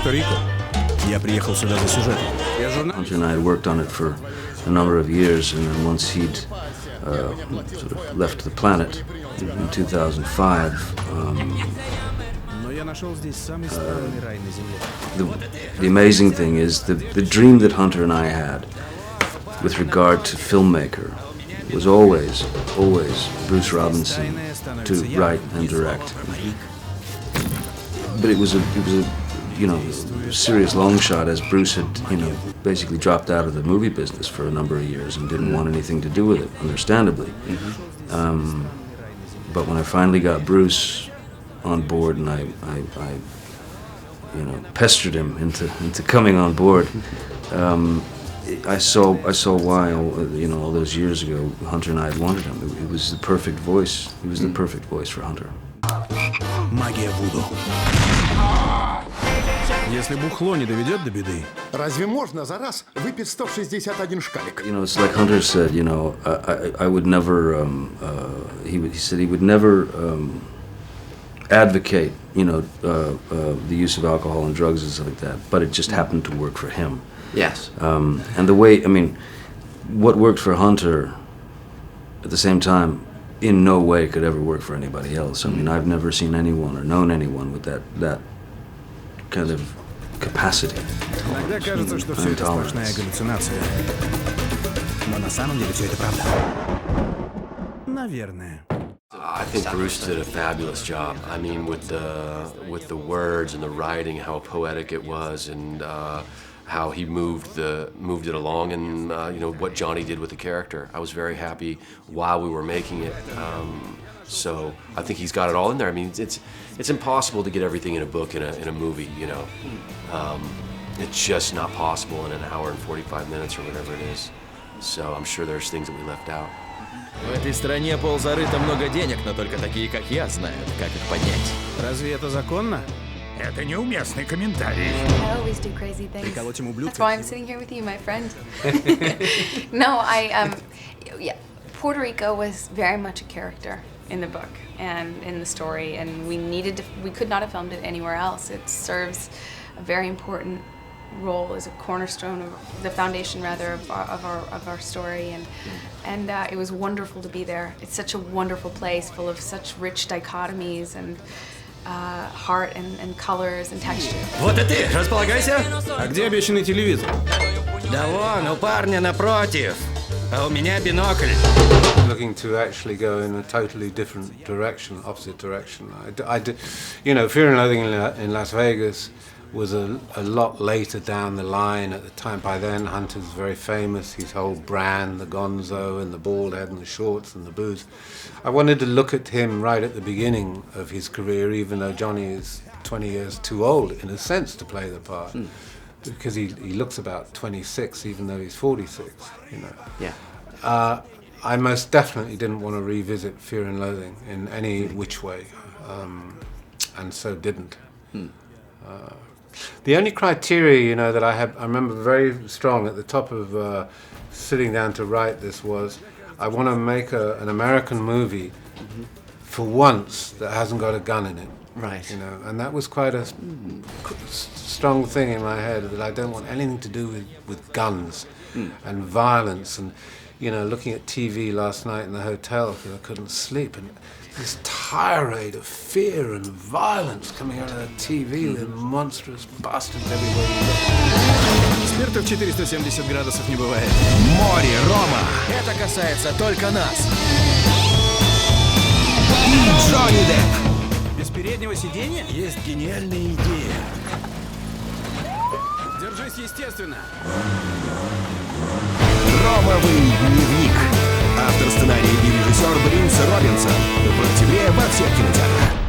Пуэрто-Рико. Я приехал сюда за сюжетом. Я журналист. Hunter and I had worked on it for a number of years, and then once he'd sort of left the planet in 2005, Но я нашел здесь самый странный рай на земле. the amazing thing is the dream that Hunter and I had with regard to filmmaker was always Bruce Robinson to write and direct. But it was a serious long shot, as Bruce had basically dropped out of the movie business for a number of years and didn't want anything to do with it, understandably. But when I finally got Bruce on board, and I pestered him into coming on board, I saw why all those years ago Hunter and I had wanted him. It was the perfect voice. He was the perfect voice for Hunter. Магия Вуду. Если бухло не доведет до беды. Разве можно за раз выпить 161 шкалик? It's like Hunter said. I would never. He said he would never advocate. The use of alcohol and drugs and stuff like that. But it just happened to work for him. Yes. And the way, what worked for Hunter, at the same time, in no way could ever work for anybody else. I've never seen anyone or known anyone with that kind of capacity. Иногда кажется, что все это сплошная галлюцинация. Но на самом деле все это правда. Наверное. I think Bruce did a fabulous job. With the words and the writing, how poetic it was, and how he moved it along, and what Johnny did with the character. I was very happy while we were making it. So I think he's got it all in there. It's impossible to get everything in a book, in a movie. It's just not possible in an hour and 45 minutes or whatever it is. So I'm sure there's things that we left out. В этой стране, Пол, зарыто много денег, но только такие, как я, знают, как их поднять. Разве это законно? Это неуместный комментарий. I always do crazy things. Приколоть ему блюдце. That's why I'm sitting here with you, my friend. No, Puerto Rico was very much a character in the book and in the story, and we could not have filmed it anywhere else. It serves a very important role as a cornerstone of the foundation, rather, of our story, and it was wonderful to be there. It's such a wonderful place, full of such rich dichotomies and heart and colors and texture. Вот и ты, располагайся. А где обещанный телевизор? Да вон, у парня напротив. А у меня бинокль. Looking to actually go in a totally different direction, opposite direction. I did, Fear and Loathing in Las Vegas was a lot later down the line at the time. By then, Hunter's very famous. His whole brand, the gonzo and the bald head and the shorts and the booze. I wanted to look at him right at the beginning of his career, even though Johnny is 20 years too old, in a sense, to play the part. Because he looks about 26, even though he's 46, Yeah. I most definitely didn't want to revisit Fear and Loathing in any which way, and so didn't. The only criteria, that I remember very strong at the top of sitting down to write this was, I want to make an American movie for once that hasn't got a gun in it. Right. And that was quite a strong thing in my head, that I don't want anything to do with guns and violence, and looking at TV last night in the hotel because I couldn't sleep, and this tirade of fear and violence coming out of the TV with monstrous bastards everywhere you look. Спиртов 470 градусов не бывает. Море, Рома. Это касается только нас. Джонни Депп. Без переднего сиденья? Есть гениальная идея. Держись естественно. «Ромовый дневник». Автор сценария и режиссер Бринс Робинсон. В октябре во всех кинотеатрах.